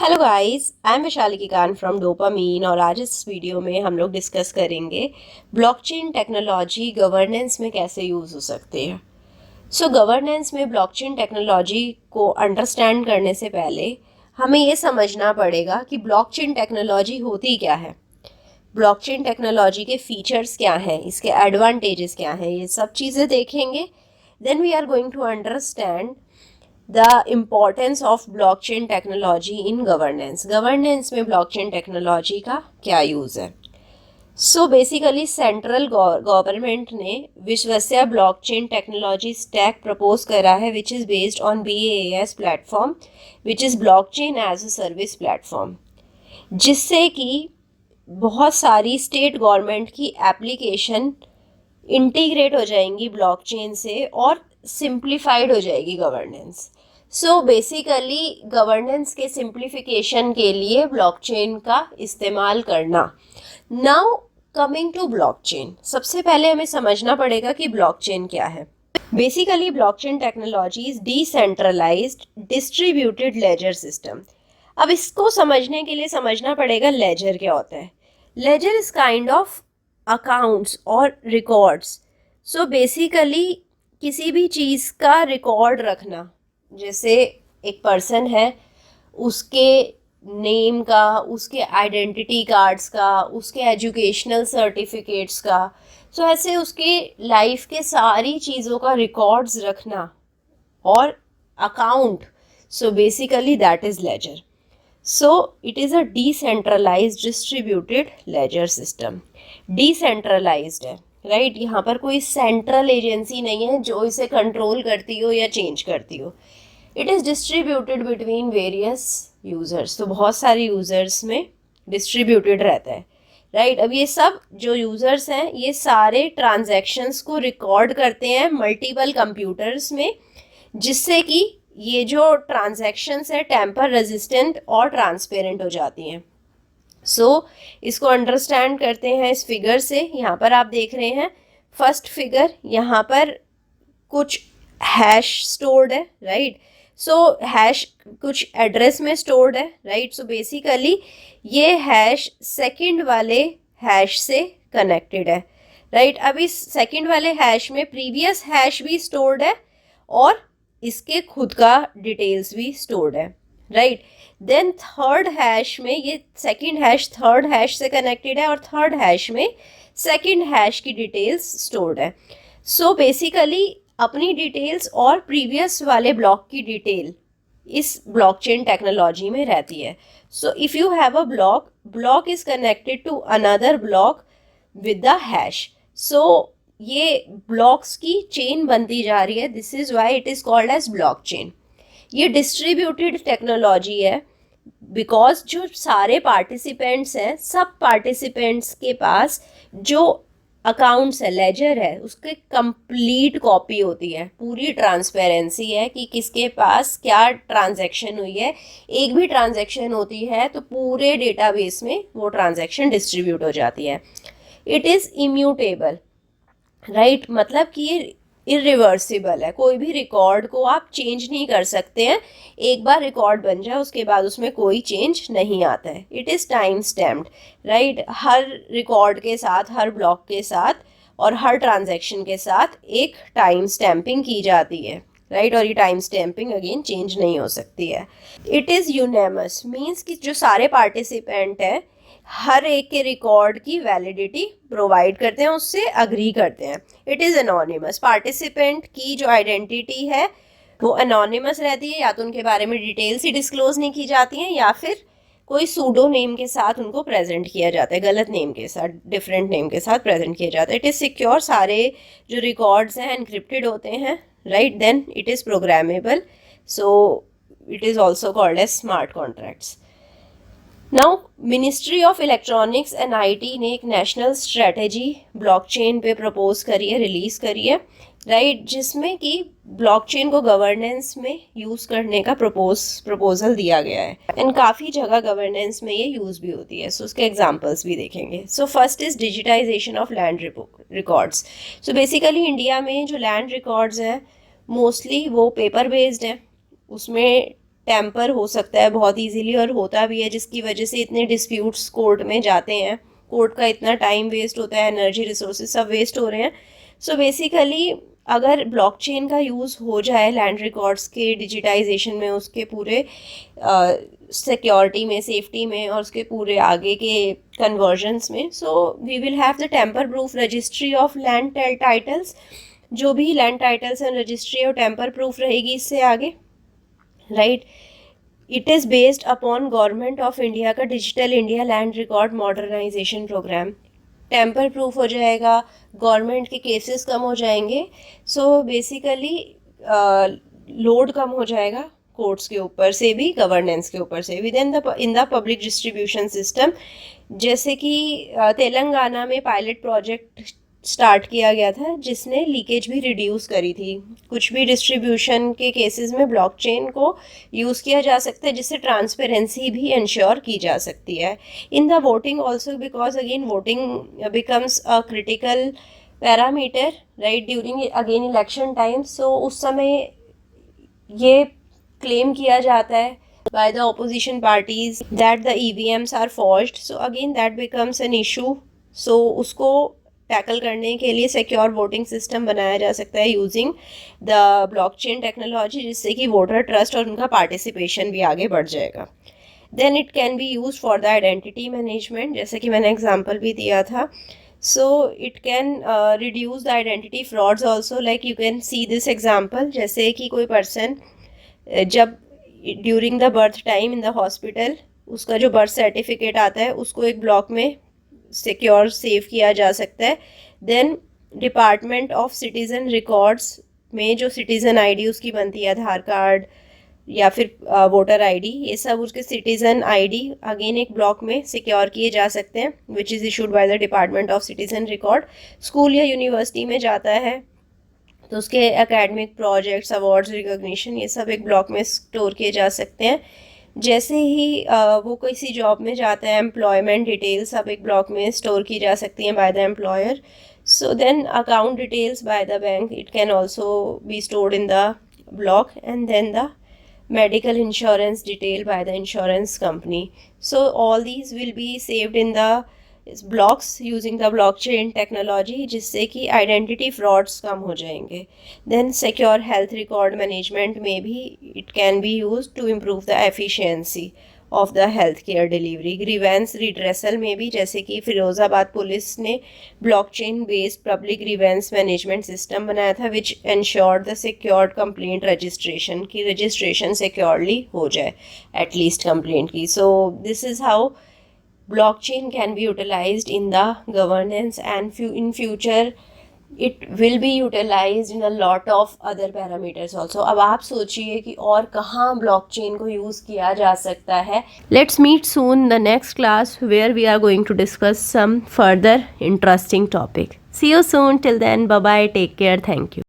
Hello guys, I am Vishali Kikan from Dopamine और आज इस वीडियो में हम लोग डिस्कस करेंगे ब्लॉकचेन टेक्नोलॉजी गवर्नेंस में कैसे यूज़ हो सकते हैं। गवर्नेंस में ब्लॉकचेन टेक्नोलॉजी को अंडरस्टैंड करने से पहले हमें ये समझना पड़ेगा कि ब्लॉकचेन टेक्नोलॉजी होती क्या है, ब्लॉकचेन टेक्नोलॉजी के फीचर्स क्या हैं, इसके एडवांटेजेस क्या हैं, ये सब चीज़ें देखेंगे। Then we are going to understand the importance of blockchain technology in governance. Governance में ब्लॉकचेन टेक्नोलॉजी का क्या यूज़ है। बेसिकली सेंट्रल गवर्नमेंट ने विश्वसनीय ब्लॉकचेन टेक्नोलॉजी स्टैक प्रपोज करा है which is based on BaaS platform which is blockchain as a service platform, जिससे कि बहुत सारी स्टेट गवर्नमेंट की एप्लीकेशन इंटीग्रेट हो जाएंगी ब्लॉकचेन से और सिंप्लीफाइड हो जाएगी गवर्नेंस। बेसिकली गवर्नेंस के सिंप्लीफिकेशन के लिए ब्लॉकचेन का इस्तेमाल करना। नाउ कमिंग टू ब्लॉकचेन, सबसे पहले हमें समझना पड़ेगा कि ब्लॉकचेन क्या है। Basically blockchain technology is decentralised distributed ledger system. अब इसको समझने के लिए समझना पड़ेगा लेजर क्या होता है। Ledger is kind of accounts और रिकॉर्ड्स। बेसिकली किसी भी चीज़ का रिकॉर्ड रखना, जैसे एक पर्सन है, उसके नेम का, उसके आइडेंटिटी कार्ड्स का, उसके एजुकेशनल सर्टिफिकेट्स का, ऐसे उसके लाइफ के सारी चीज़ों का रिकॉर्ड्स रखना और account. Basically that is ledger. It is a decentralised distributed ledger system. Decentralised है, राइट। यहाँ पर कोई सेंट्रल एजेंसी नहीं है जो इसे कंट्रोल करती हो या चेंज करती हो। It is distributed between various users, तो बहुत सारे यूज़र्स में डिस्ट्रीब्यूटेड रहता है, राइट। अब ये सब जो यूज़र्स हैं ये सारे ट्रांजैक्शंस को रिकॉर्ड करते हैं मल्टीपल कंप्यूटर्स में, जिससे कि ये जो ट्रांजैक्शंस है टेम्पर रेजिस्टेंट और ट्रांसपेरेंट हो जाती हैं। इसको अंडरस्टैंड करते हैं इस फिगर से। यहाँ पर आप देख रहे हैं फर्स्ट फिगर, यहाँ पर कुछ हैश स्टोर्ड है, राइट। हैश कुछ एड्रेस में स्टोर्ड है, राइट। बेसिकली ये हैश सेकंड वाले हैश से कनेक्टेड है, राइट। अब इस सेकंड वाले हैश में प्रीवियस हैश भी स्टोर्ड है और इसके खुद का डिटेल्स भी स्टोर्ड है, राइट। देन थर्ड हैश में ये सेकंड हैश थर्ड हैश से कनेक्टेड है और थर्ड हैश में सेकंड हैश की डिटेल्स स्टोर्ड है। बेसिकली अपनी डिटेल्स और प्रीवियस वाले ब्लॉक की डिटेल इस ब्लॉकचेन टेक्नोलॉजी में रहती है। If you have a block is connected to another block with the hash. ये ब्लॉक्स की चेन बनती जा रही है। This is why it is called as blockchain. ये डिस्ट्रीब्यूटेड टेक्नोलॉजी है बिकॉज जो सारे पार्टिसिपेंट्स हैं, सब पार्टिसिपेंट्स के पास जो अकाउंट्स है, लेजर है, उसके कंप्लीट कॉपी होती है, पूरी ट्रांसपेरेंसी है कि किसके पास क्या ट्रांजैक्शन हुई है। एक भी ट्रांजैक्शन होती है तो पूरे डेटाबेस में वो ट्रांजैक्शन डिस्ट्रीब्यूट हो जाती है। It is immutable, right. मतलब कि ये इरिवर्सिबल है, कोई भी रिकॉर्ड को आप चेंज नहीं कर सकते हैं। एक बार रिकॉर्ड बन जाए उसके बाद उसमें कोई चेंज नहीं आता है। It is time stamped, right. Her record के साथ, हर ब्लॉक के साथ और हर ट्रांजैक्शन के साथ एक टाइम स्टैम्पिंग की जाती है, राइट। और ये टाइम स्टैम्पिंग अगेन चेंज नहीं हो सकती है। इट इज़ यूनेमस, मीन्स कि जो सारे पार्टिसिपेंट हैं हर एक के रिकॉर्ड की वैलिडिटी प्रोवाइड करते हैं, उससे अग्री करते हैं। इट इज़ एनोनिमस, पार्टिसिपेंट की जो आइडेंटिटी है वो एनोनिमस रहती है, या तो उनके बारे में डिटेल्स ही डिस्क्लोज नहीं की जाती हैं या फिर कोई सूडो नेम के साथ उनको प्रेजेंट किया जाता है, गलत नेम के साथ, डिफरेंट नेम के साथ प्रेजेंट किया जाता है। इट इज़ सिक्योर, सारे जो रिकॉर्ड्स हैं एनक्रिप्टेड होते हैं, right. Then it is programmable, it is also called as smart contracts. Now ministry of electronics and IT ने एक नेशनल स्ट्रेटेजी ब्लॉकचेन पे प्रपोज करी है, रिलीज करी है, राइट, जिसमें कि ब्लॉकचेन को गवर्नेंस में यूज़ करने का प्रपोजल दिया गया है। एंड काफ़ी जगह गवर्नेंस में ये यूज़ भी होती है। उसके एग्जांपल्स भी देखेंगे। First is digitisation of land records. Basically India में जो लैंड रिकॉर्ड्स हैं मोस्टली वो पेपर बेस्ड हैं, उसमें टेम्पर हो सकता है बहुत इजीली, और होता भी है, जिसकी वजह से इतने डिस्प्यूट्स कोर्ट में जाते हैं, कोर्ट का इतना टाइम वेस्ट होता है, एनर्जी रिसोर्सेज सब वेस्ट हो रहे हैं। सो बेसिकली अगर ब्लॉकचेन का यूज़ हो जाए लैंड रिकॉर्ड्स के डिजिटाइजेशन में, उसके पूरे सिक्योरिटी में, सेफ्टी में, और उसके पूरे आगे के कन्वर्जन्स में, so we will have the tamper proof registry of land titles. जो भी लैंड टाइटल्स एंड रजिस्ट्री और टेम्पर प्रूफ रहेगी इससे आगे, right. It is based upon government of India का digital India land record modernisation programme. Tamper proof हो जाएगा, government के केसेस कम हो जाएंगे, सो बेसिकली लोड कम हो जाएगा कोर्ट्स के ऊपर से भी, गवर्नेंस के ऊपर से, with in the public distribution system. जैसे कि तेलंगाना में पायलट प्रोजेक्ट स्टार्ट किया गया था जिसने लीकेज भी रिड्यूस करी थी। कुछ भी डिस्ट्रीब्यूशन के केसेस में ब्लॉकचेन को यूज़ किया जा सकता है, जिससे ट्रांसपेरेंसी भी इंश्योर की जा सकती है। In the voting also, because again voting becomes a critical parameter, right, during again election time. So उस समय ये क्लेम किया जाता है by the opposition parties that the EVMs are forged, so again that becomes an issue। so उसको tackle करने के लिए सिक्योर वोटिंग सिस्टम बनाया जा सकता है यूजिंग द ब्लॉकचेन टेक्नोलॉजी, जिससे कि वोटर ट्रस्ट और उनका पार्टिसिपेशन भी आगे बढ़ जाएगा। Then it can be use for the identity management, जैसे कि मैंने एग्जांपल भी दिया था। So it can reduce the identity frauds also, like you can see this example, जैसे कि कोई पर्सन जब during the birth time in the hospital, उसका जो बर्थ सर्टिफिकेट आता है उसको एक ब्लॉक में सिक्योर सेव किया जा सकता है। Then department of citizen records में जो सिटीज़न आईडी उसकी बनती है, आधार कार्ड या फिर वोटर आईडी, ये सब उसके सिटीज़न आईडी अगेन एक ब्लॉक में सिक्योर किए जा सकते हैं, which is issued by the department of citizen record. School या यूनिवर्सिटी में जाता है तो उसके एकेडमिक प्रोजेक्ट्स, अवार्ड्स, रिकॉग्निशन, ये सब एक ब्लॉक में स्टोर किए जा सकते हैं। जैसे ही वो किसी जॉब में जाता है, एम्प्लॉयमेंट डिटेल्स सब एक ब्लॉक में स्टोर की जा सकती हैं by the employer. So then account details by the bank, it can also be stored in the block, and then the medical insurance detail by the insurance company. So all these will be saved in the blocks using the blockchain technology, जिससे कि identity frauds कम हो जाएंगे। Then secure health record management में भी it can be used to improve the efficiency of the healthcare delivery। grievance redressal में भी, जैसे कि फिरोज़ाबाद पुलिस ने blockchain based public grievance management system बनाया था, which ensured the secured complaint registration, कि registration securely हो जाए at least complaint की। so this is how blockchain can be utilized in the governance, and in future it will be utilized in a lot of other parameters also। अब आप सोचिए कि और कहाँ blockchain को use किया जा सकता है। Let's meet soon the next class where we are going to discuss some further interesting topic। See you soon, till then bye bye, take care, thank you।